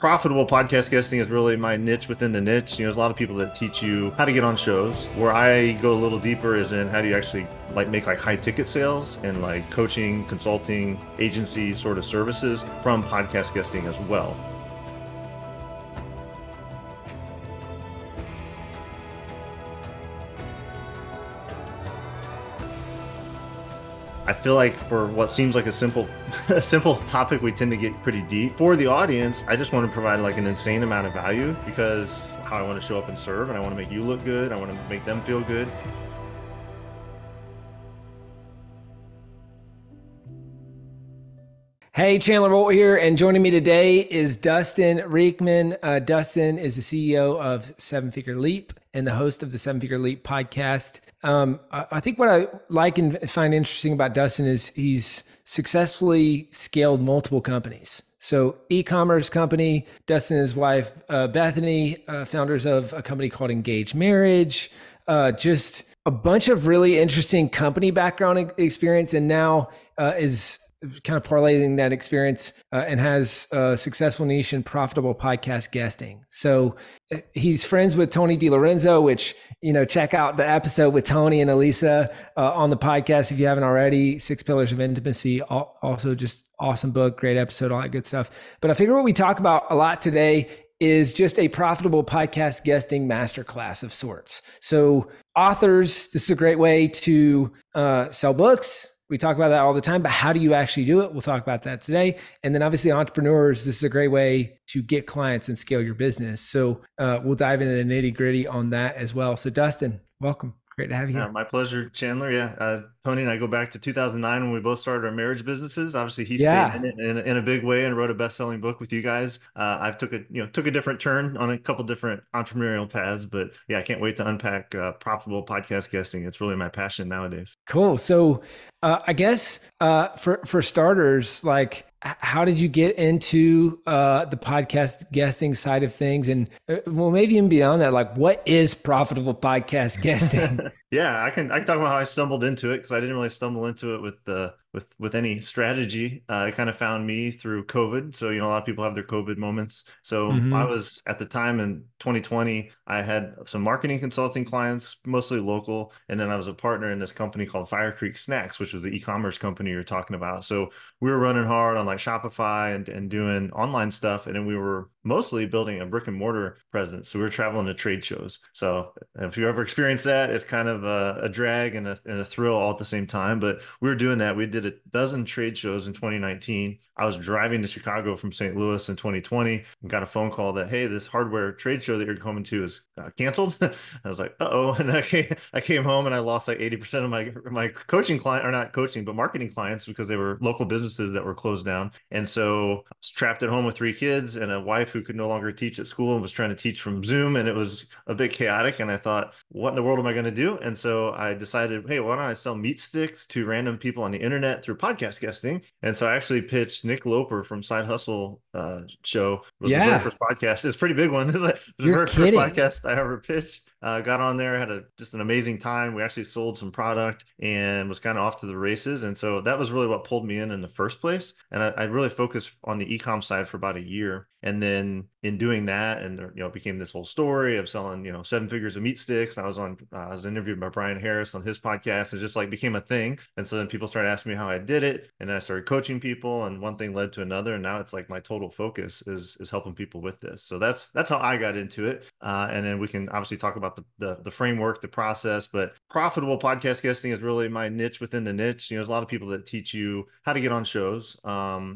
Profitable podcast guesting is really my niche within the niche. There's a lot of people that teach you how to get on shows. Where I go a little deeper is in how do you actually make high ticket sales and like coaching, consulting, agency sort of services from podcast guesting as well. I feel like for what seems like a simple topic, we tend to get pretty deep. For the audience, I just want to provide like an insane amount of value because how I want to show up and serve, and I want to make you look good. I want to make them feel good. Hey, Chandler Bolt here, and joining me today is Dustin Riechman. Dustin is the CEO of Seven Figure Leap and the host of the Seven Figure Leap podcast. I think what I like and find interesting about Dustin is he's successfully scaled multiple companies. So e-commerce company, Dustin and his wife, Bethany, founders of a company called Engage Marriage, just a bunch of really interesting company background experience, and now is kind of parlaying that experience and has a successful niche in profitable podcast guesting. So he's friends with Tony DiLorenzo, which, check out the episode with Tony and Elisa on the podcast if you haven't already. 6 Pillars of Intimacy, also just awesome book, great episode, all that good stuff. But I figure what we talk about a lot today is just a profitable podcast guesting masterclass of sorts. So authors, this is a great way to sell books. We talk about that all the time, but how do you actually do it? We'll talk about that today. And then obviously entrepreneurs, this is a great way to get clients and scale your business. So we'll dive into the nitty gritty on that as well. So Dustin, welcome. Great to have you here. My pleasure, Chandler. Tony and I go back to 2009 when we both started our marriage businesses. Obviously, he stayed in it in a big way and wrote a best-selling book with you guys. I took a different turn on a couple different entrepreneurial paths, but yeah, I can't wait to unpack profitable podcast guesting. It's really my passion nowadays. Cool. So I guess for starters, like, how did you get into the podcast guesting side of things? And maybe even beyond that, like, what is profitable podcast guesting? Yeah, I can talk about how I stumbled into it, because I didn't really stumble into it with any strategy. It kind of found me through COVID. So, a lot of people have their COVID moments. So I was at the time in 2020, I had some marketing consulting clients, mostly local. And then I was a partner in this company called Fire Creek Snacks, which was the e-commerce company you're talking about. So we were running hard on like Shopify and doing online stuff. And then we were mostly building a brick and mortar presence. So we were traveling to trade shows. So if you ever experienced that, it's kind of a drag and a thrill all at the same time. But we were doing that. We did a dozen trade shows in 2019. I was driving to Chicago from St. Louis in 2020 and got a phone call that, hey, this hardware trade show that you're coming to is canceled. I was like, uh-oh. And I came home and I lost like 80% of my coaching client, or not coaching, but marketing clients, because they were local businesses that were closed down. And so I was trapped at home with 3 kids and a wife who could no longer teach at school and was trying to teach from Zoom. And it was a bit chaotic. And I thought, what in the world am I going to do? And so I decided, hey, why don't I sell meat sticks to random people on the internet through podcast guesting? And so I actually pitched Nick Loper from Side Hustle Show. It was the very first podcast. It's a pretty big one. It was the very first podcast I ever pitched. Got on there, had just an amazing time. We actually sold some product and was kind of off to the races. And so that was really what pulled me in the first place. And I really focused on the e-com side for about a year. And then in doing that, and it became this whole story of selling 7 figures of meat sticks. I was interviewed by Brian Harris on his podcast. It just like became a thing. And so then people started asking me how I did it, and then I started coaching people, and one thing led to another. And now it's like my total focus is helping people with this. So that's how I got into it. And then we can obviously talk about the framework, the process. But profitable podcast guesting is really my niche within the niche. There's a lot of people that teach you how to get on shows,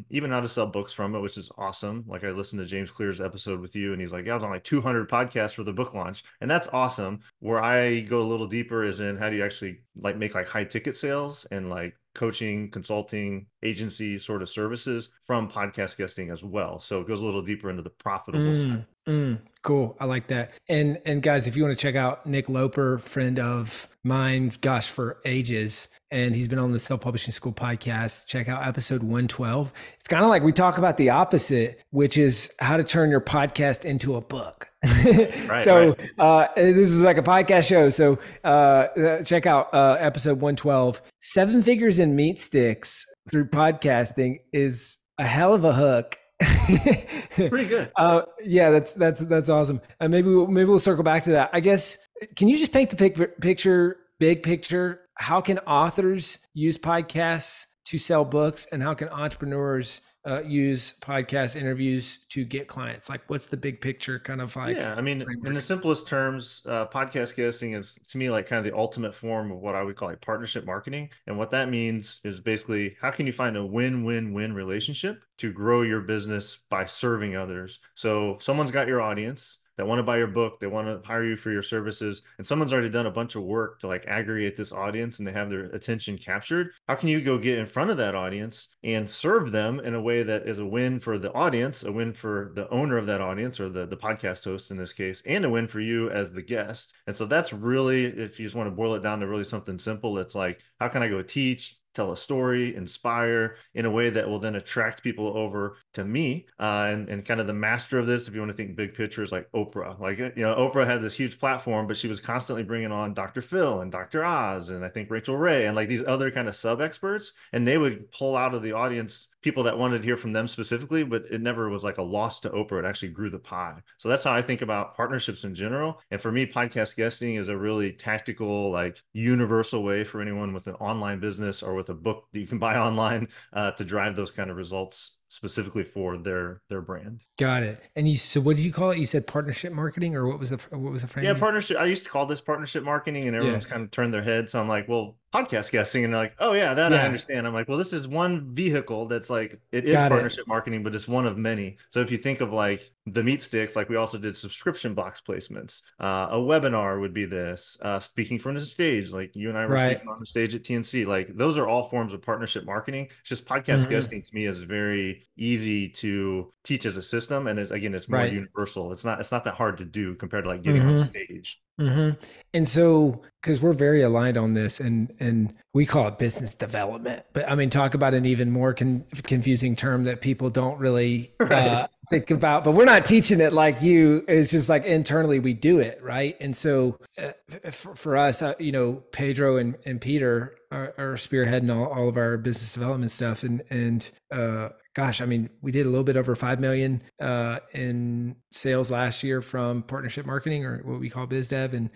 even how to sell books from it, which is awesome. Like I listened to James Clear's episode with you, and he's like, yeah, I was on like 200 podcasts for the book launch. And that's awesome. Where I go a little deeper is in how do you actually make high ticket sales and like coaching, consulting, agency sort of services from podcast guesting as well. So it goes a little deeper into the profitable side. Cool. I like that. And guys, if you want to check out Nick Loper, friend of mine, gosh, for ages, and he's been on the Self Publishing School podcast, check out episode 112. It's kind of like we talk about the opposite, which is how to turn your podcast into a book. So this is like a podcast show. So check out episode 112. 7 figures in meat sticks through podcasting is a hell of a hook. Pretty good. Yeah, that's awesome. And maybe we'll circle back to that. I guess, can you just paint the picture, big picture? How can authors use podcasts to sell books, and how can entrepreneurs use podcast interviews to get clients? Like, what's the big picture kind of like Yeah, I mean, in framework? the simplest terms, podcast guesting is to me like kind of the ultimate form of what I would call like partnership marketing. And what that means is basically how can you find a win-win-win relationship to grow your business by serving others? So someone's got your audience that want to buy your book, they want to hire you for your services, and someone's already done a bunch of work to like aggregate this audience and they have their attention captured. How can you go get in front of that audience and serve them in a way that is a win for the audience, a win for the owner of that audience or the podcast host in this case, and a win for you as the guest? And so that's really, if you just want to boil it down to really something simple, it's like, how can I go teach, tell a story, inspire in a way that will then attract people over to me. And kind of the master of this, if you want to think big picture, is like Oprah. Like, Oprah had this huge platform, but she was constantly bringing on Dr. Phil and Dr. Oz and I think Rachel Ray and like these other kind of sub experts. And they would pull out of the audience people that wanted to hear from them specifically, but it never was like a loss to Oprah. It actually grew the pie. So that's how I think about partnerships in general. And for me, podcast guesting is a really tactical, like universal way for anyone with an online business or with a book that you can buy online to drive those kind of results specifically for their brand. Got it. And so what did you call it? You said partnership marketing, or what was the Yeah, framing? partnership. I used to call this partnership marketing, and Yeah. everyone's kind of turned their head. So I'm like, well, podcast guesting, and they're like, oh yeah, that I Yeah. understand. I'm like, well, this is one vehicle that's like it is Got it. partnership marketing, but it's one of many. So if you think of like the meat sticks, like we also did subscription box placements. A webinar would be this. Speaking from the stage, like you and I were Right. speaking on the stage at TNC. Like those are all forms of partnership marketing. It's just podcast Hmm. guesting to me is very easy to teach as a system, and it's more Right. universal. It's not that hard to do compared to like getting on Hmm. stage. Hmm. And so, because we're very aligned on this, and we call it business development, but I mean, talk about an even more confusing term that people don't really Right. think about. But we're not teaching it like you. It's just like internally we do it, right? And so, for us, Pedro and Peter are spearheading all of our business development stuff, and gosh, I mean, we did a little bit over 5 million in sales last year from partnership marketing, or what we call biz dev, and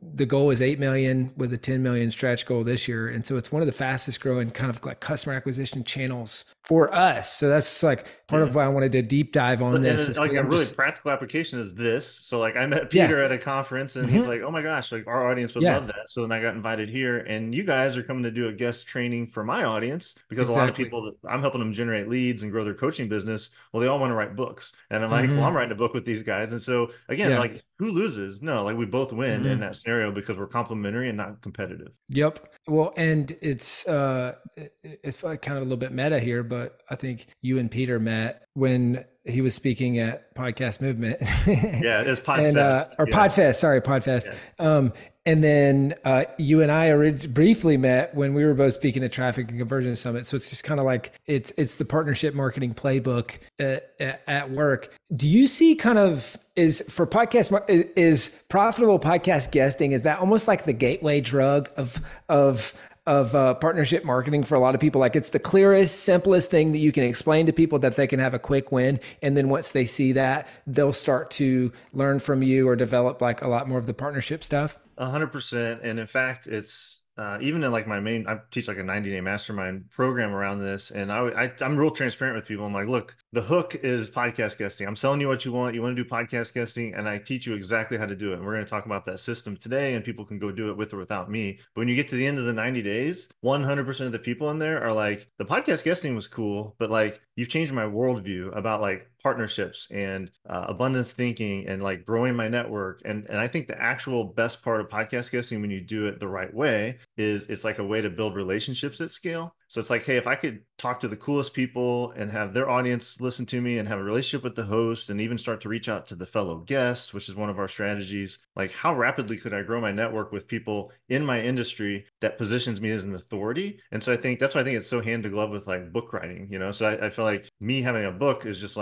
the goal is 8 million with a 10 million stretch goal this year. And so it's one of the fastest growing kind of like customer acquisition channels for us. So that's like part of Yeah. why I wanted to deep dive on And this, then, is like because a I'm really just, practical application is this. So like I met yeah. Peter at a conference and he's Hmm. like, "Oh my gosh, like our audience would Yeah, love that." So then I got invited here and you guys are coming to do a guest training for my audience because a lot of exactly. people that I'm helping them generate leads and grow their coaching business, well, they all want to write books. And I'm like, "Well, I'm Hmm. writing a book with these guys." And so again, Yeah. like who loses? No, like we both win in Hmm. that scenario because we're complementary and not competitive. Yep. Well, and it's like kind of a little bit meta here, but I think you and Peter met when he was speaking at Podcast Movement, Yeah, it's and Podfest. or Yeah. Podfest. Sorry, Podfest. Yeah. And then you and I briefly met when we were both speaking at Traffic and Conversion Summit. So it's just kind of like it's the partnership marketing playbook at work. Do you see kind of is for podcast is profitable podcast guesting? Is that almost like the gateway drug of partnership marketing for a lot of people? Like it's the clearest, simplest thing that you can explain to people that they can have a quick win. And then once they see that, they'll start to learn from you or develop like a lot more of the partnership stuff. 100%. And in fact, it's even in like I teach like a 90-day mastermind program around this. And I'm real transparent with people. I'm like, look, the hook is podcast guesting. I'm selling you what you want. You want to do podcast guesting, and I teach you exactly how to do it. And we're going to talk about that system today, and people can go do it with or without me. But when you get to the end of the 90 days, 100% of the people in there are like, the podcast guesting was cool, but like you've changed my worldview about like partnerships and abundance thinking and like growing my network. And I think the actual best part of podcast guesting when you do it the right way is it's like a way to build relationships at scale. So it's like, hey, if I could talk to the coolest people and have their audience listen to me and have a relationship with the host and even start to reach out to the fellow guest, which is one of our strategies, like how rapidly could I grow my network with people in my industry that positions me as an authority? And so I think that's why I think it's so hand to glove with like book writing, you know? So I feel like me having a book is just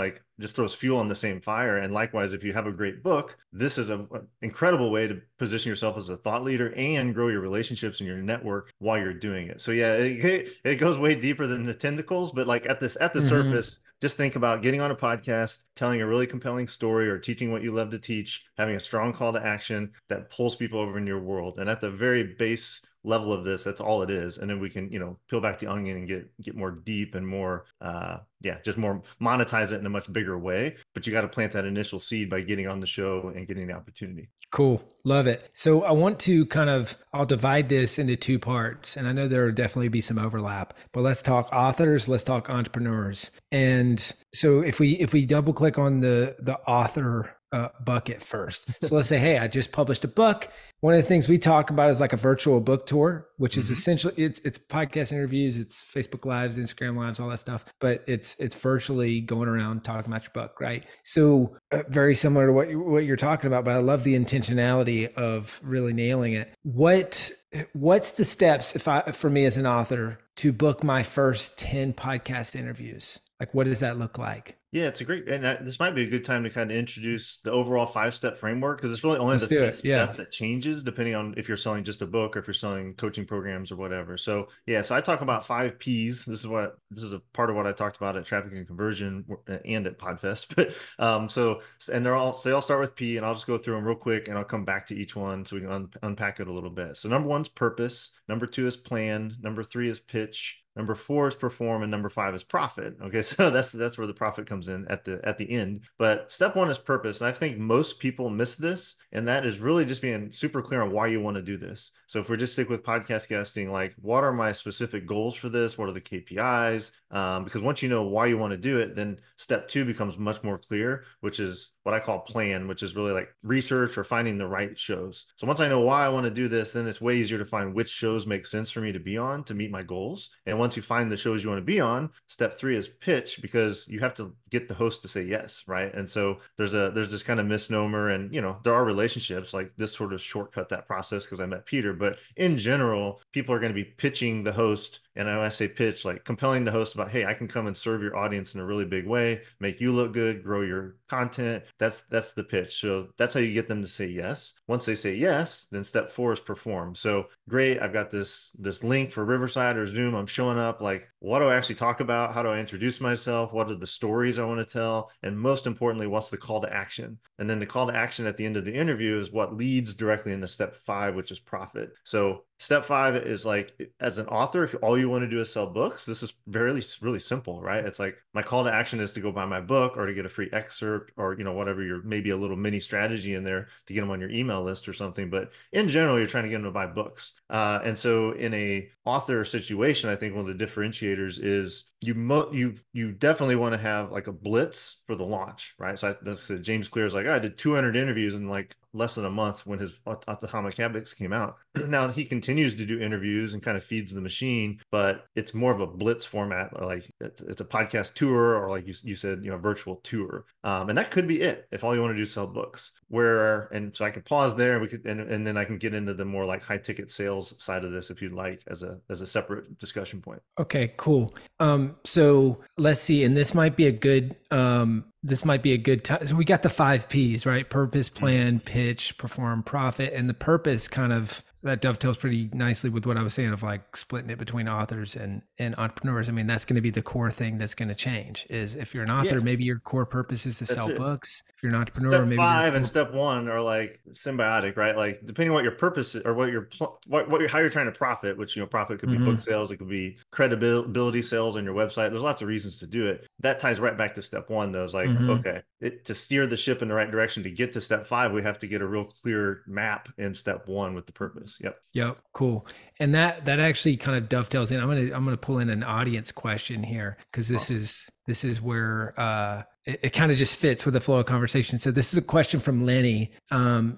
throws fuel on the same fire. And likewise, if you have a great book, this is an incredible way to position yourself as a thought leader and grow your relationships and your network while you're doing it. So yeah, it goes way deeper than the tentacles, but like at the Hmm. surface, just think about getting on a podcast, telling a really compelling story or teaching what you love to teach, having a strong call to action that pulls people over in your world. And at the very base level of this, that's all it is. And then we can, peel back the onion and get more deep and more yeah, just more monetize it in a much bigger way. But you got to plant that initial seed by getting on the show and getting the opportunity. Cool. Love it. So I want to I'll divide this into two parts. And I know there will definitely be some overlap, but let's talk authors, let's talk entrepreneurs. And so if we double click on the author bucket first. So let's say, hey, I just published a book. One of the things we talk about is like a virtual book tour, which is essentially it's podcast interviews, it's Facebook Lives, Instagram Lives, all that stuff, but it's virtually going around talking about your book, right? So very similar to what you're talking about, but I love the intentionality of really nailing it. What's the steps for me as an author to book my first 10 podcast interviews? Like, what does that look like? Yeah, it's a great, and this might be a good time to kind of introduce the overall 5-step framework because it's really only Let's the do fifth it. Yeah. step that changes depending on if you're selling just a book or if you're selling coaching programs or whatever. So yeah, so I talk about 5 Ps. This is a part of what I talked about at Traffic and Conversion and at Podfest. But and they all start with P, and I'll just go through them real quick, and I'll come back to each one so we can unpack it a little bit. So number one's purpose. Number two is plan. Number three is pitch. Number four is perform, and number five is profit. Okay, so that's where the profit comes in at the end. But step one is purpose, and I think most people miss this, and that is really just being super clear on why you want to do this. So if we just stick with podcast guesting, like what are my specific goals for this? What are the KPIs? Because once you know why you want to do it, then step two becomes much more clear, which is what I call plan, which is really like research or finding the right shows. So once I know why I want to do this, then it's way easier to find which shows make sense for me to be on to meet my goals. And once you find the shows you want to be on, step three is pitch because you have to get the host to say yes, right? And so there's this kind of misnomer, and there are relationships like this sort of shortcut that process because I met Peter, but in general, people are going to be pitching the host. And when I say pitch, like compelling the host about, hey, I can come and serve your audience in a really big way, make you look good, grow your content. That's the pitch. So that's how you get them to say yes. Once they say yes, then step four is perform. So great, I've got this link for Riverside or Zoom. I'm showing up. Like, what do I actually talk about? How do I introduce myself? What are the stories I want to tell? And most importantly, what's the call to action? And then the call to action at the end of the interview is what leads directly into step five, which is profit. So step five is like, as an author, if all you want to do is sell books, this is really simple, right? It's like my call to action is to go buy my book or to get a free excerpt or, whatever, your maybe a little mini strategy in there to get them on your email list or something. But in general, you're trying to get them to buy books. And so in a author situation, I think one of the differentiators is you definitely want to have like a blitz for the launch, right? So that's James Clear is like, I did 200 interviews in like less than a month when his Atomic Habits came out. Now he continues to do interviews and kind of feeds the machine, but it's more of a blitz format, like it's a podcast tour, or like you said, virtual tour. And that could be it if all you want to do is sell books. And so I can pause there, and we could, and then I can get into the more like high ticket sales side of this if you'd like, as a separate discussion point. Okay, cool. So let's see, and this might be a good time. So we got the 5 Ps, right? Purpose, plan, pitch, perform, profit, and the purpose kind of that dovetails pretty nicely with what I was saying of like splitting it between authors and entrepreneurs. I mean, that's going to be the core thing that's going to change is if you're an author, maybe your core purpose is to sell books. If you're an entrepreneur, Step maybe five and step one are like symbiotic, right? Like depending on what your purpose is or how you're trying to profit, which, profit could be book sales. It could be credibility sales on your website. There's lots of reasons to do it. That ties right back to step one though. It's like, okay, to steer the ship in the right direction to get to step five, we have to get a real clear map in step one with the purpose. Yep. Cool. And that actually kind of dovetails in. I'm gonna pull in an audience question here because this is where it kind of just fits with the flow of conversation. So this is a question from Lenny.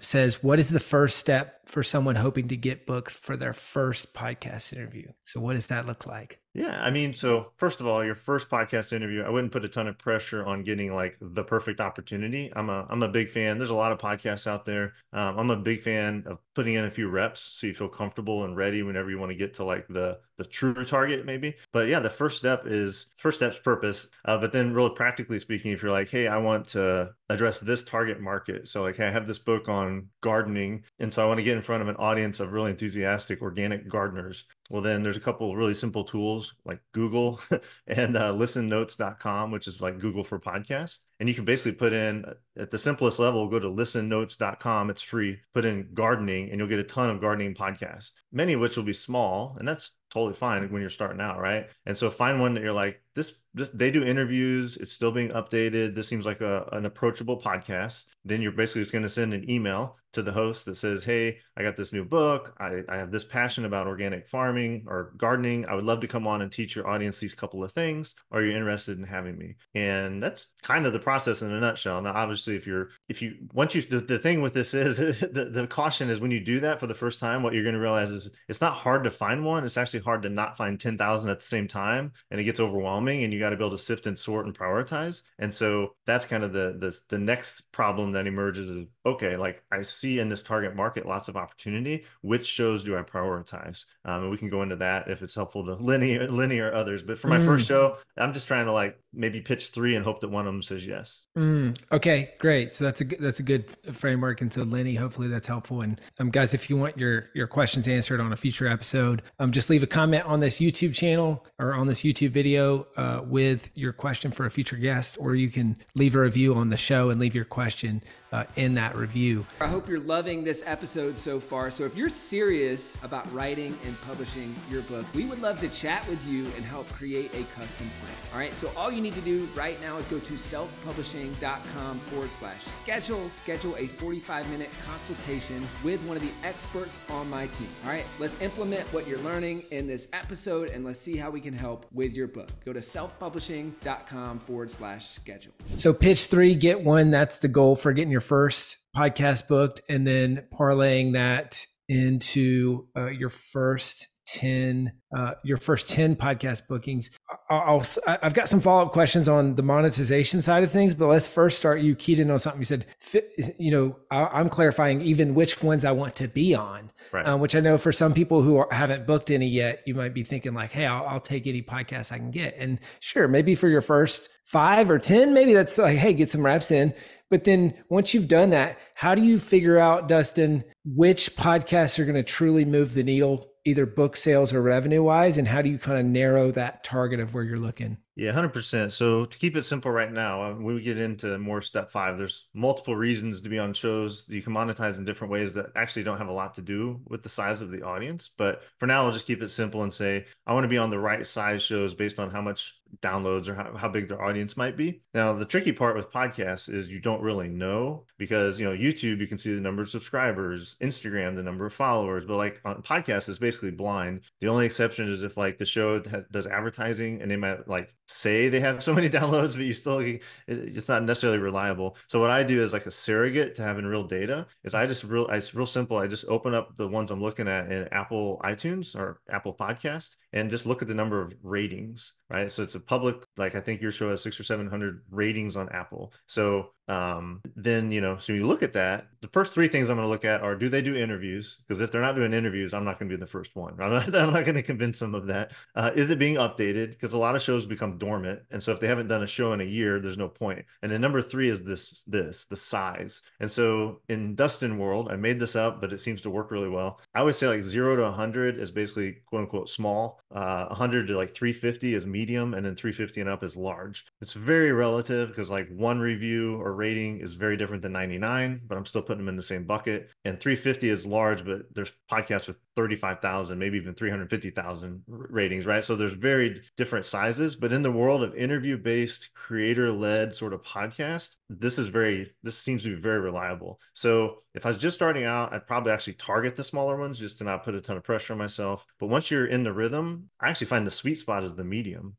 Says, what is the first step for someone hoping to get booked for their first podcast interview? So what does that look like? Yeah, I mean, so first of all, your first podcast interview, I wouldn't put a ton of pressure on getting like the perfect opportunity. I'm a big fan. There's a lot of podcasts out there. I'm a big fan of putting in a few reps so you feel comfortable and ready whenever you want to get to like the the true target maybe. But yeah, the first step's purpose. But then really practically speaking, if you're like, hey, I want to address this target market. So like, hey, I have this book on gardening, and so I want to get in front of an audience of really enthusiastic organic gardeners. Well, then there's a couple of really simple tools like Google and listennotes.com, which is like Google for podcasts. And you can basically put in at the simplest level, go to listennotes.com. It's free. Put in gardening and you'll get a ton of gardening podcasts, many of which will be small. And that's totally fine when you're starting out, right? And so find one that you're like, this they do interviews, it's still being updated. This seems like an approachable podcast. Then you're basically just going to send an email to the host that says, hey, I got this new book. I have this passion about organic farming or gardening. I would love to come on and teach your audience these couple of things. Are you interested in having me? And that's kind of the process in a nutshell. Now, obviously, the thing with this is the caution is when you do that for the first time, what you're going to realize is it's not hard to find one. It's actually hard to not find 10,000 at the same time. And it gets overwhelming and you got to be able to sift and sort and prioritize. And so that's kind of the next problem that emerges is, okay, like I see in this target market lots of opportunity. Which shows do I prioritize? And we can go into that if it's helpful to Lenny or others. But for my first show, I'm just trying to like maybe pitch 3 and hope that one of them says yes. Okay, great. So that's a good framework. And so Lenny, hopefully that's helpful. And guys, if you want your questions answered on a future episode, just leave a comment on this YouTube channel or on this YouTube video with your question for a future guest, or you can leave a review on the show and leave your question in that review. I hope you're loving this episode so far. So if you're serious about writing and publishing your book, we would love to chat with you and help create a custom plan. All right. So all you need to do right now is go to selfpublishing.com/schedule. Schedule a 45-minute consultation with one of the experts on my team. All right. Let's implement what you're learning in this episode and let's see how we can help with your book. Go to selfpublishing.com/schedule. So pitch 3, get 1. That's the goal for getting your first podcast booked, and then parlaying that into your first 10 podcast bookings. I've got some follow-up questions on the monetization side of things, but let's first start. You keyed in on something you said, I'm clarifying even which ones I want to be on, right. Which I know for some people who haven't booked any yet, you might be thinking like, hey, I'll take any podcast I can get. And sure, maybe for your first 5 or 10, maybe that's like, hey, get some reps in. But then once you've done that, how do you figure out, Dustin, which podcasts are going to truly move the needle, either book sales or revenue wise? And how do you kind of narrow that target of where you're looking? Yeah, 100%. So to keep it simple right now, when we get into more step 5, there's multiple reasons to be on shows that you can monetize in different ways that actually don't have a lot to do with the size of the audience. But for now, I'll just keep it simple and say, I want to be on the right size shows based on how much downloads or how big their audience might be. Now, the tricky part with podcasts is you don't really know because, YouTube, you can see the number of subscribers, Instagram, the number of followers, but like on podcasts, it's basically blind. The only exception is if like the show does advertising and they might like say they have so many downloads, but it's not necessarily reliable. So what I do is like a surrogate to having real data is it's real simple. I just open up the ones I'm looking at in Apple iTunes or Apple Podcast and just look at the number of ratings, right? So it's a public, like I think your show has 600 or 700 ratings on Apple. So then, so you look at that, the first 3 things I'm going to look at are, do they do interviews? Because if they're not doing interviews, I'm not going to be the first one. I'm not going to convince them of that. Is it being updated? Because a lot of shows become dormant. And so if they haven't done a show in a year, there's no point. And then number 3 is the size. And so in Dustin world, I made this up, but it seems to work really well. I always say like 0 to 100 is basically quote unquote small. 100 to like 350 is medium, and then 350 and up is large. It's very relative because like 1 review or rating is very different than 99, but I'm still putting them in the same bucket. And 350 is large, but there's podcasts with 35,000, maybe even 350,000 ratings, right? So there's very different sizes, but in the world of interview-based, creator-led sort of podcast, this seems to be very reliable. So if I was just starting out, I'd probably actually target the smaller ones just to not put a ton of pressure on myself. But once you're in the rhythm, I actually find the sweet spot is the medium.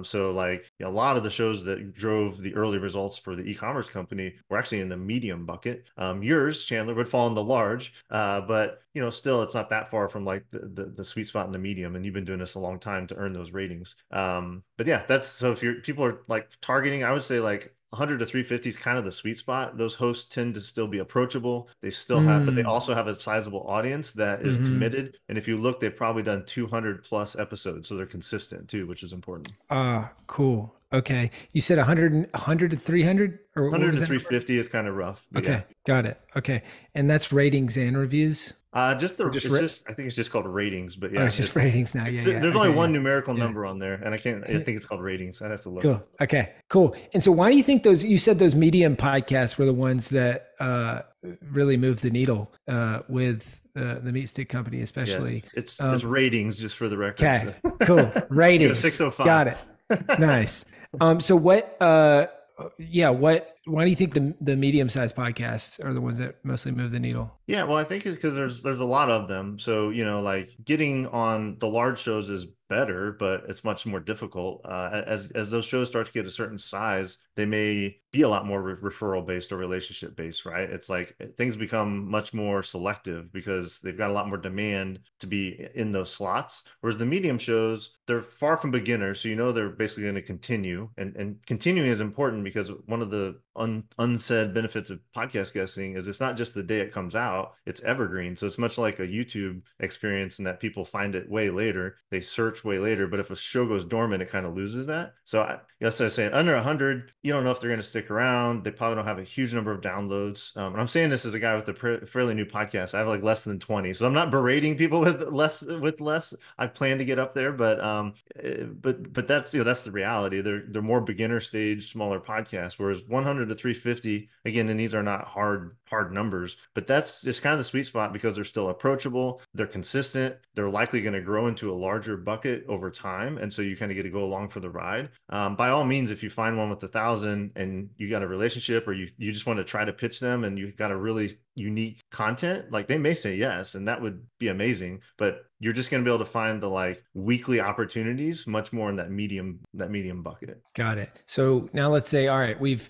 So like a lot of the shows that drove the early results for the e-commerce company were actually in the medium bucket. Yours, Chandler, would fall in the large, but still it's not that far from like the sweet spot in the medium. And you've been doing this a long time to earn those ratings. But yeah, so if people are like targeting, I would say like 100 to 350 is kind of the sweet spot. Those hosts tend to still be approachable. They still have, but they Mm. also have a sizable audience that is Mm-hmm. committed. And if you look, they've probably done 200 plus episodes. So they're consistent too, which is important. Ah, cool. Okay. You said 100 to 300, or what 100 was to that number? 350 is kind of rough, but yeah. Okay. Got it. Okay. And that's ratings and reviews, or just It's just I think it's just called ratings, but oh, yeah, it's just ratings now. Yeah. Yeah. there's only Okay. one Yeah. numerical Yeah. number on there, and I think it's called ratings. I'd have to look. Cool. Okay. Cool. And so why do you think you said those medium podcasts were the ones that really moved the needle with the Meat Stick Company, Yeah, especially? it's ratings just for the record. Okay. So. Cool. You go Ratings. Got 605. it. Nice. So why do you think the medium-sized podcasts are the ones that mostly move the needle? Yeah, well, I think it's because there's a lot of them. So, like getting on the large shows is better, but it's much more difficult. As those shows start to get a certain size, they may be a lot more referral based or relationship based, right? It's like things become much more selective because they've got a lot more demand to be in those slots. Whereas the medium shows, they're far from beginners, so they're basically going to continue, and continuing is important because one of the unsaid benefits of podcast guesting is it's not just the day it comes out, it's evergreen. So it's much like a YouTube experience in that people find it way later, they search way later. But if a show goes dormant, it kind of loses that. So I say under 100, you don't know if they're going to stick around. They probably don't have a huge number of downloads. And I'm saying this as a guy with a fairly new podcast. I have like less than 20, so I'm not berating people with less. I plan to get up there, but that's the reality. They're more beginner stage, smaller podcasts, whereas 100 to 350, again, and these are not hard numbers, but that's just kind of the sweet spot because they're still approachable, they're consistent, they're likely going to grow into a larger bucket over time, and so you kind of get to go along for the ride. By all means, if you find one with 1,000 and you got a relationship, or you just want to try to pitch them and you got a really unique content, like they may say yes, and that would be amazing, but you're just going to be able to find the like weekly opportunities much more in that medium bucket. Got it. So now let's say, all right, we've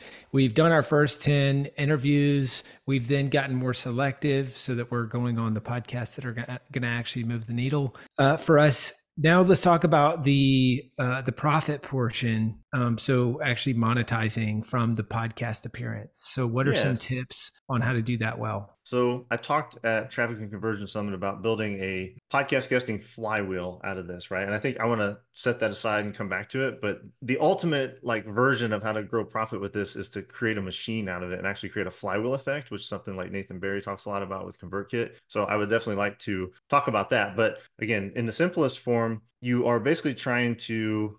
done our first 10 interviews. We've then gotten more selective so that we're going on the podcasts that are going to actually move the needle for us. Now let's talk about the profit portion. So actually monetizing from the podcast appearance. So what are some tips on how to do that well? So I talked at Traffic and Conversion Summit about building a podcast guesting flywheel out of this, right? And I think I want to set that aside and come back to it. But the ultimate like version of how to grow profit with this is to create a machine out of it and actually create a flywheel effect, which is something like Nathan Barry talks a lot about with ConvertKit. So I would definitely like to talk about that. But again, in the simplest form, you are basically trying to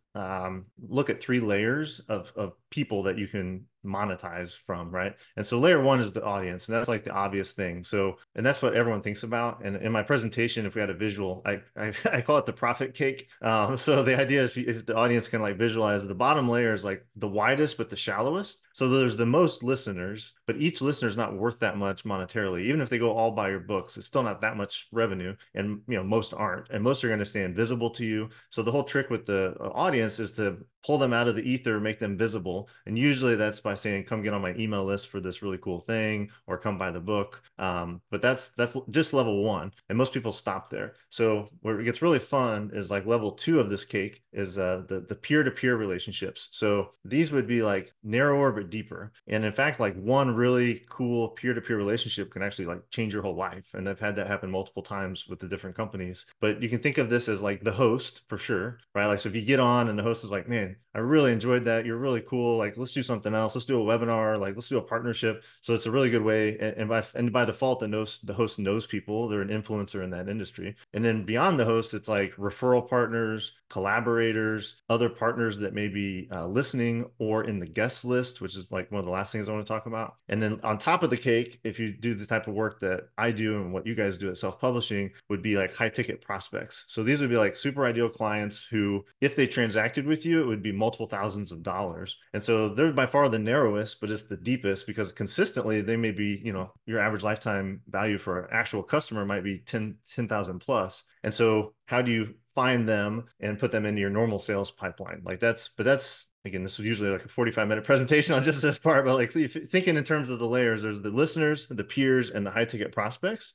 look at 3 layers of people that you can monetize from, right? And so layer 1 is the audience, and that's like the obvious thing. So, and that's what everyone thinks about. And in my presentation, if we had a visual, I call it the profit cake. So the idea is if the audience can like visualize, the bottom layer is like the widest but the shallowest. So there's the most listeners, but each listener is not worth that much monetarily. Even if they go all buy your books, it's still not that much revenue. And most aren't, and most are going to stay invisible to you. So the whole trick with the audience is to pull them out of the ether, make them visible. And usually that's by saying, come get on my email list for this really cool thing, or come buy the book. But that's just level 1. And most people stop there. So where it gets really fun is like level 2 of this cake is the peer-to-peer relationships. So these would be like narrower but deeper. And in fact, like one really cool peer-to-peer relationship can actually like change your whole life. And I've had that happen multiple times with the different companies. But you can think of this as like the host for sure, right? Like, so if you get on and the host is like, man, I really enjoyed that. You're really cool. Like, let's do something else. Let's do a webinar. Like, let's do a partnership. So it's a really good way. And by default, the host knows people. They're an influencer in that industry. And then beyond the host, it's like referral partners, collaborators, other partners that may be listening or in the guest list, which is like one of the last things I want to talk about. And then on top of the cake, if you do the type of work that I do and what you guys do at self-publishing, would be like high ticket prospects. So these would be like super ideal clients who, if they transacted with you, it would be multiple thousands of dollars. And so they're by far the narrowest, but it's the deepest because consistently they may be, your average lifetime value for an actual customer might be 10,000 plus. And so how do you find them and put them into your normal sales pipeline? Like that's again, this was usually like a 45-minute presentation on just this part, but like thinking in terms of the layers, there's the listeners, the peers, and the high ticket prospects.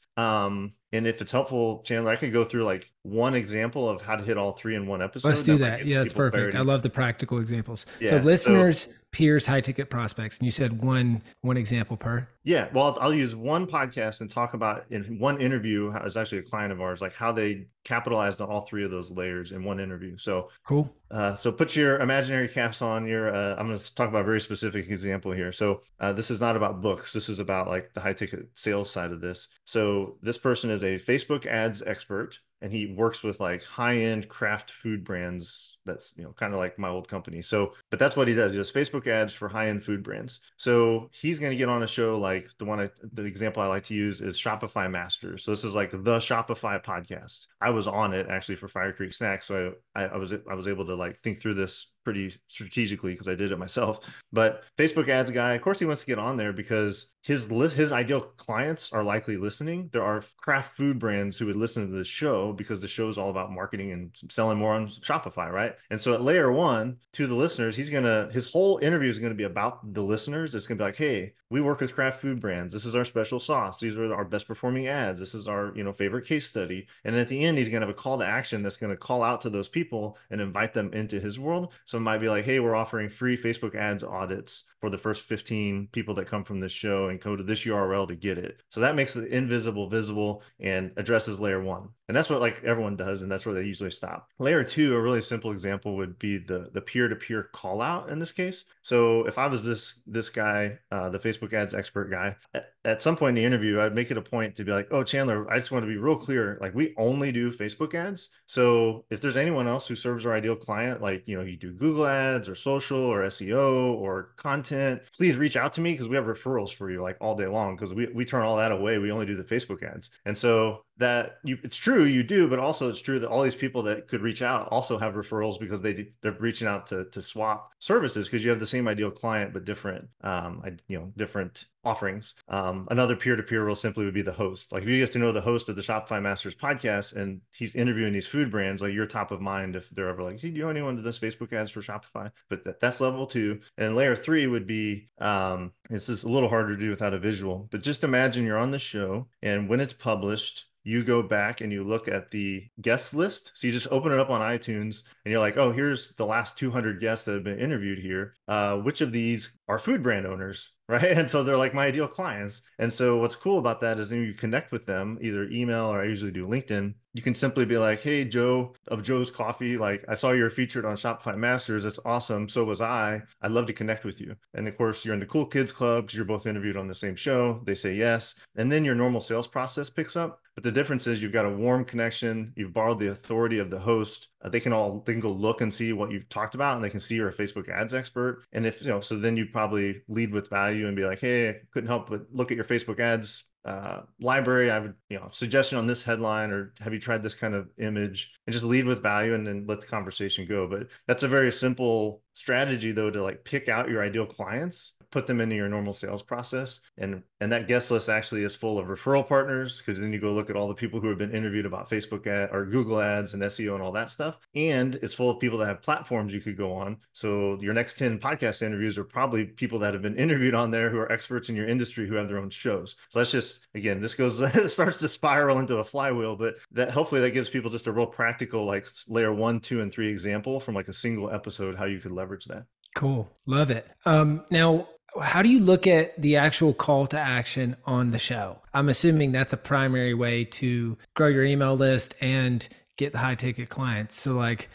And if it's helpful, Chandler, I could go through like one example of how to hit all three in one Let's episode do that might that. give Yeah, that's people perfect. I clarity. love the practical examples. So Yeah. So listeners, peers, high ticket prospects. And you said one example per. yeah, well, I'll use one podcast and talk about in one interview. It was actually a client of ours, like how they capitalized on all three of those layers in one interview. So Cool. so put your imaginary caps on. I'm going to talk about a very specific example here. So this is not about books. This is about like the high ticket sales side of this. So this person is a Facebook ads expert, and he works with like high end craft food brands. That's kind of like my old company. So, but that's what he does. He does Facebook ads for high end food brands. So he's going to get on a show like the example I like to use is Shopify Masters. So this is like the Shopify podcast. I was on it actually for Fire Creek Snacks, so I was able to like think through this pretty strategically because I did it myself. But Facebook ads guy, of course, he wants to get on there because his ideal clients are likely listening. There are craft food brands who would listen to the show because the show is all about marketing and selling more on Shopify, right? And so at layer one, to the listeners, his whole interview is going to be about the listeners. It's going to be like, hey, we work with craft food brands. This is our special sauce. These are our best performing ads. This is our favorite case study. And at the end, he's going to have a call to action that's going to call out to those people and invite them into his world. So it might be like, hey, we're offering free Facebook ads audits for the first 15 people that come from this show and go to this URL to get it. So that makes the invisible visible and addresses layer one. And that's what like everyone does, and that's where they usually stop. Layer two, a really simple example would be the peer-to-peer call out in this case. So if I was this guy, the Facebook ads expert guy, at some point in the interview, I'd make it a point to be like, oh, Chandler, I just want to be real clear. Like we only do Facebook ads. So if there's anyone else who serves our ideal client, like, you do Google ads or social or SEO or content, please reach out to me because we have referrals for you like all day long because we turn all that away. We only do the Facebook ads. And so it's true you do, but also it's true that all these people that could reach out also have referrals because they're reaching out to swap services because you have the same ideal client but different different offerings. Another peer-to-peer role simply would be the host. Like if you get to know the host of the Shopify Masters podcast and he's interviewing these food brands, like you're top of mind if they're ever like, hey, do you know anyone that does Facebook ads for Shopify? But that's level two. And layer three would be this is a little harder to do without a visual, but just imagine you're on the show and when it's published, you go back and you look at the guest list. So you just open it up on iTunes and you're like, oh, here's the last 200 guests that have been interviewed here. Which of these are food brand owners? Right. And so they're like my ideal clients. And so what's cool about that is then you connect with them, either email or I usually do LinkedIn. You can simply be like, hey, Joe of Joe's Coffee, like I saw you're featured on Shopify Masters. That's awesome. So was I. I'd love to connect with you. And of course, you're in the Cool Kids Club because you're both interviewed on the same show. They say yes. And then your normal sales process picks up. But the difference is you've got a warm connection. You've borrowed the authority of the host. They can go look and see what you've talked about, and they can see you're a Facebook ads expert. And if so then you probably lead with value and be like, hey, I couldn't help but look at your Facebook ads library. I would, suggestion on this headline, or have you tried this kind of image, and just lead with value and then let the conversation go. But that's a very simple strategy though, to like pick out your ideal clients, put them into your normal sales process. And that guest list actually is full of referral partners because then you go look at all the people who have been interviewed about Facebook ad or Google ads and SEO and all that stuff. And it's full of people that have platforms you could go on. So your next 10 podcast interviews are probably people that have been interviewed on there who are experts in your industry who have their own shows. So that's just, again, this goes, it starts to spiral into a flywheel, but that hopefully that gives people just a real practical, like layer 1, 2, and 3 example from like a single episode, how you could leverage that. Cool. Love it. Now, how do you look at the actual call to action on the show? I'm assuming that's a primary way to grow your email list and get the high ticket clients. So like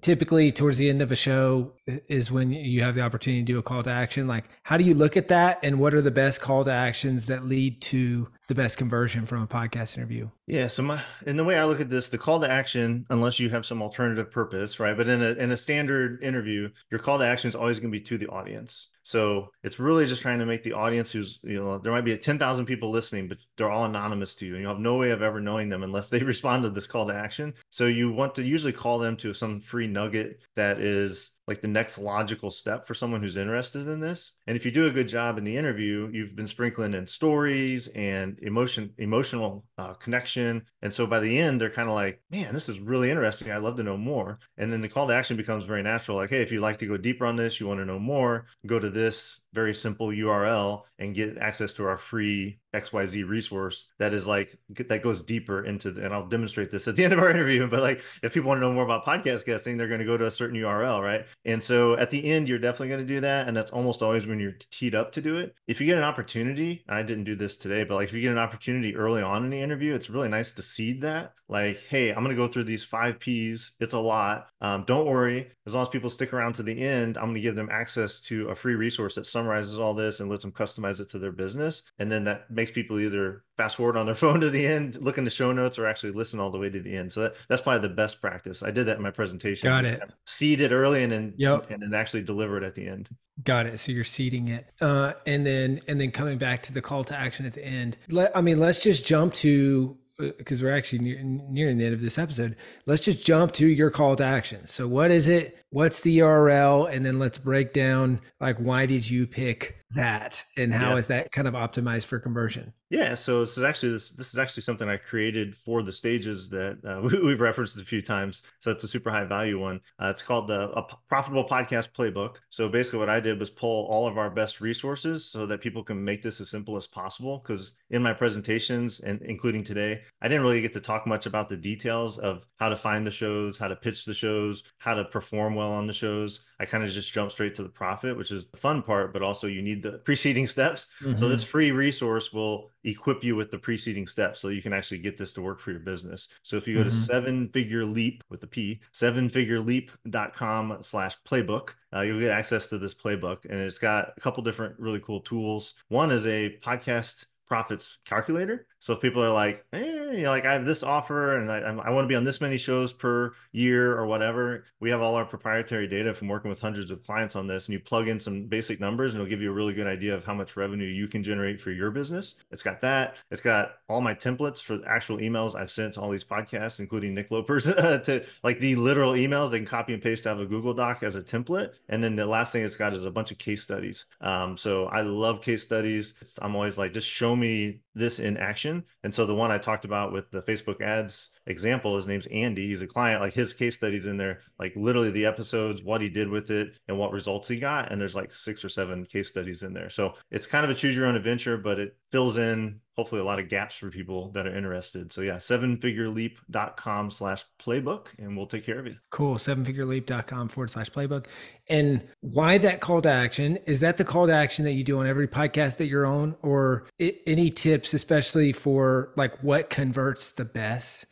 typically towards the end of a show is when you have the opportunity to do a call to action. Like how do you look at that, and what are the best call to actions that lead to the best conversion from a podcast interview? Yeah. So in the way I look at this, the call to action, unless you have some alternative purpose, right? But in a standard interview, your call to action is always going to be to the audience. So it's really just trying to make the audience who's, there might be 10,000 people listening, but they're all anonymous to you. And you have no way of ever knowing them unless they respond to this call to action. So you want to usually call them to some free nugget that is like the next logical step for someone who's interested in this. And if you do a good job in the interview, you've been sprinkling in stories and emotional connection. And so by the end, they're kind of like, man, this is really interesting. I'd love to know more. And then the call to action becomes very natural. Like, hey, if you'd like to go deeper on this, you want to know more, go to this very simple URL and get access to our free XYZ resource that is like that goes deeper into and I'll demonstrate this at the end of our interview, but like if people want to know more about podcast guesting, they're going to go to a certain URL, right? And so at the end, you're definitely going to do that. And that's almost always when you're teed up to do it. If you get an opportunity, and I didn't do this today, but like if you get an opportunity early on in the interview, it's really nice to seed that. Like, hey, I'm going to go through these 5 Ps. It's a lot. Don't worry. As long as people stick around to the end, I'm going to give them access to a free resource that summarizes all this and lets them customize it to their business. And then that makes people either fast forward on their phone to the end, look in the show notes, or actually listen all the way to the end. So that's probably the best practice. I did that in my presentation. Got Just it. kind of seed it early Yep. and then actually deliver it at the end. Got it. So you're seeding it, and then coming back to the call to action at the end. Let's just jump to because we're actually nearing the end of this episode. Let's just jump to your call to action. So what is it? What's the URL? And then let's break down like why did you pick that, and how is that kind of optimized for conversion? Yeah, so this is actually something I created for the stages that we've referenced a few times. So it's a super high value one. It's called the Profitable Podcast Playbook. So basically, what I did was pull all of our best resources so that people can make this as simple as possible. Because in my presentations, and including today, I didn't really get to talk much about the details of how to find the shows, how to pitch the shows, how to perform well on the shows. I kind of just jumped straight to the profit, which is the fun part, but also you need the preceding steps. So this free resource will equip you with the preceding steps so you can actually get this to work for your business. So if you go to Seven Figure Leap with a P, sevenfigureleap.com/playbook, you'll get access to this playbook. And it's got a couple different really cool tools. One is a podcast profits calculator. So if people are like, hey, like I have this offer and I want to be on this many shows per year or whatever, we have all our proprietary data from working with hundreds of clients on this, and you plug in some basic numbers and it'll give you a really good idea of how much revenue you can generate for your business. It's got that. It's got all my templates for the actual emails I've sent to all these podcasts, including Nick Loper's, to like the literal emails they can copy and paste out of a Google Doc as a template. And then the last thing it's got is a bunch of case studies. So I love case studies. I'm always like, just show me this in action. And so the one I talked about with the Facebook ads example, his name's Andy. He's a client, like his case studies in there, like literally the episodes, what he did with it and what results he got. And there's like 6 or 7 case studies in there. So it's kind of a choose your own adventure, but it fills in hopefully a lot of gaps for people that are interested. So yeah, sevenfigureleap.com/playbook, and we'll take care of you. Cool. Sevenfigureleap.com/playbook. And why that call to action? Is that the call to action that you do on every podcast that you're on, or any tips, especially for like what converts the best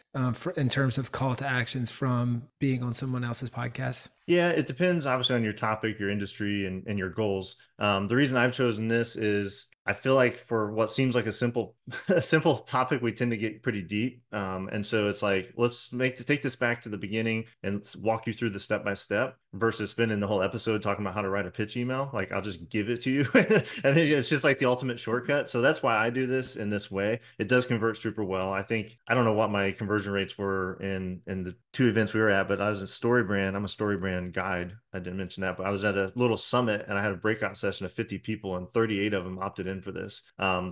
in terms of call to actions from being on someone else's podcast? Yeah, it depends obviously on your topic, your industry, and your goals. The reason I've chosen this is I feel like for what seems like a simple topic, we tend to get pretty deep. And so it's like, let's take this back to the beginning and walk you through the step by step versus spending the whole episode talking about how to write a pitch email. Like I'll just give it to you. And it's just like the ultimate shortcut. So that's why I do this in this way. It does convert super well. I don't know what my conversion rates were in the 2 events we were at, but I was in StoryBrand. I'm a StoryBrand guide. I didn't mention that, but I was at a little summit and I had a breakout session of 50 people and 38 of them opted in for this.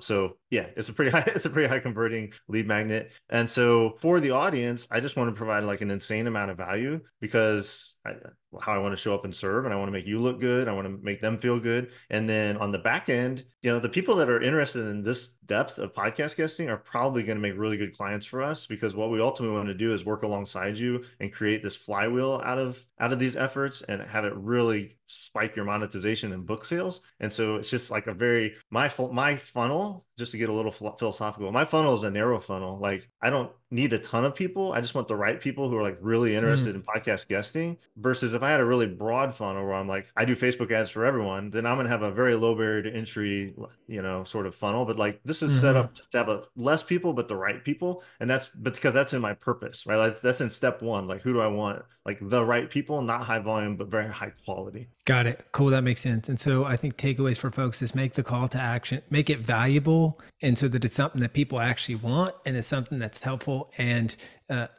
So yeah, it's a pretty high converting lead magnet. And so for the audience, I just want to provide like an insane amount of value because how I want to show up and serve, and I want to make you look good. I want to make them feel good. And then on the back end, the people that are interested in this depth of podcast guesting are probably going to make really good clients for us, because what we ultimately want to do is work alongside you and create this flywheel out of these efforts and have it really spike your monetization and book sales. And so it's just like my funnel, just to get a little philosophical, my funnel is a narrow funnel. Like I don't need a ton of people. I just want the right people who are like really interested in podcast guesting, versus if I had a really broad funnel where I'm like, I do Facebook ads for everyone, then I'm going to have a very low barrier to entry, sort of funnel. But like this is set up to have less people, but the right people. And but because that's in my purpose, right? Like that's in step 1. Like who do I want? like the right people, not high volume, but very high quality. Got it. Cool. That makes sense. And so I think takeaways for folks is make the call to action, make it valuable. And so that it's something that people actually want and it's something that's helpful, and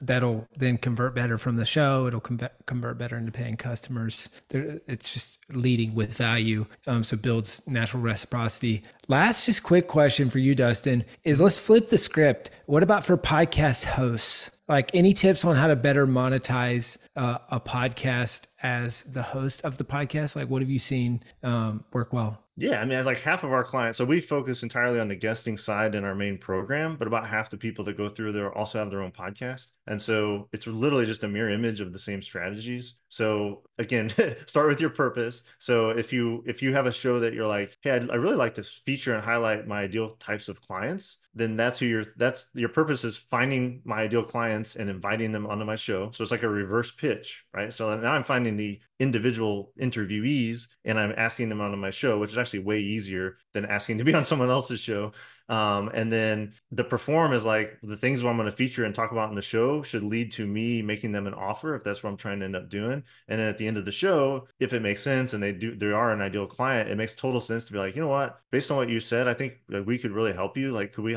that'll then convert better from the show. It'll convert better into paying customers. It's just leading with value. So builds natural reciprocity. Last, just quick question for you, Dustin, is let's flip the script. What about for podcast hosts? Like, any tips on how to better monetize a podcast as the host of the podcast? Like, what have you seen work well? Yeah, I mean, as like half of our clients, so we focus entirely on the guesting side in our main program, but about half the people that go through there also have their own podcast. And so it's literally just a mirror image of the same strategies. So again, start with your purpose. So if you have a show that you're like, hey, I really like to feature and highlight my ideal types of clients, then that's your purpose is finding my ideal clients and inviting them onto my show. So it's like a reverse pitch, right? So now I'm finding the individual interviewees and I'm asking them onto my show, which is actually way easier than asking to be on someone else's show. And then the perform is like the things I'm going to feature and talk about in the show should lead to me making them an offer if that's what I'm trying to end up doing. And then at the end of the show, if it makes sense and they are an ideal client, it makes total sense to be like, you know what, based on what you said, I think that we could really help you. Like, could we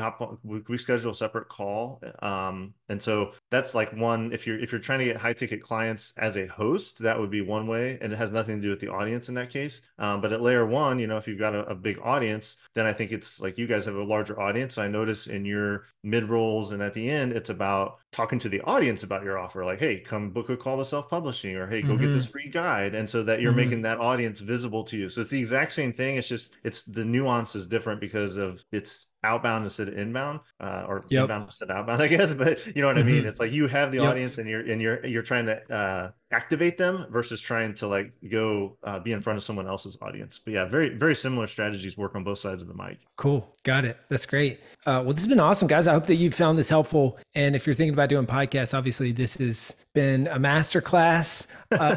schedule a separate call? And so that's like one, if you're trying to get high ticket clients as a host, that would be one way. And it has nothing to do with the audience in that case. But at layer one, if you've got a big audience, then I think it's like you guys have a larger audience. I notice in your mid rolls and at the end, it's about talking to the audience about your offer. Like, hey, come book a call to self-publishing, or hey, go get this free guide. And so that you're making that audience visible to you. So it's the exact same thing. It's the nuance is different because of it's outbound instead of inbound, or inbound instead of outbound, I guess. But you know what I mean? It's like you have the audience and you're trying to activate them versus trying to like go be in front of someone else's audience. But yeah, very, very similar strategies work on both sides of the mic. Cool. Got it. That's great. Well, this has been awesome, guys. I hope that you found this helpful. And if you're thinking about doing podcasts, obviously this has been a masterclass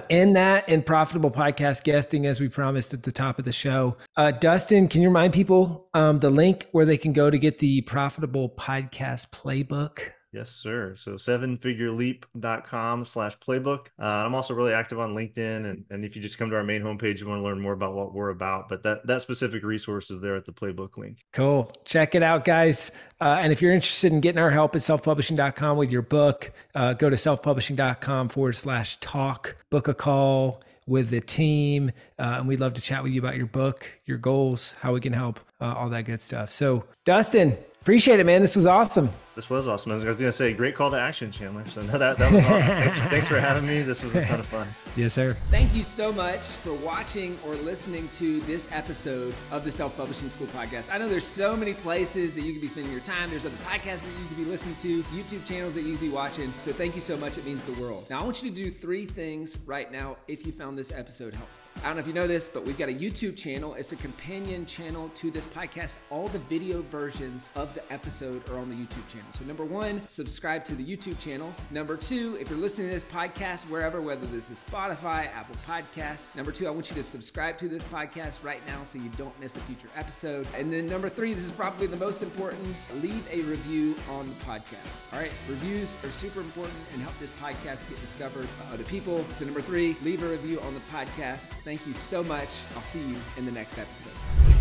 in profitable podcast guesting, as we promised at the top of the show. Dustin, can you remind people the link where they can go to get the profitable podcast playbook? Yes, sir. So 7figureleap.com/playbook. I'm also really active on LinkedIn. And if you just come to our main homepage, you want to learn more about what we're about. But that specific resource is there at the playbook link. Cool. Check it out, guys. And if you're interested in getting our help at selfpublishing.com with your book, go to selfpublishing.com/talk, book a call with the team. And we'd love to chat with you about your book, your goals, how we can help, all that good stuff. So Dustin, appreciate it, man. This was awesome. This was awesome. I was going to say, great call to action, Chandler. So that was awesome. Thanks for having me. This was a ton of fun. Yes, sir. Thank you so much for watching or listening to this episode of the Self-Publishing School podcast. I know there's so many places that you could be spending your time. There's other podcasts that you could be listening to, YouTube channels that you could be watching. So thank you so much. It means the world. Now, I want you to do 3 things right now if you found this episode helpful. I don't know if you know this, but we've got a YouTube channel. It's a companion channel to this podcast. All the video versions of the episode are on the YouTube channel. So number 1, subscribe to the YouTube channel. Number 2, if you're listening to this podcast wherever, whether this is Spotify, Apple Podcasts. Number 2, I want you to subscribe to this podcast right now so you don't miss a future episode. And then number 3, this is probably the most important, leave a review on the podcast. All right, reviews are super important and help this podcast get discovered by other people. So number 3, leave a review on the podcast. Thank you so much. I'll see you in the next episode.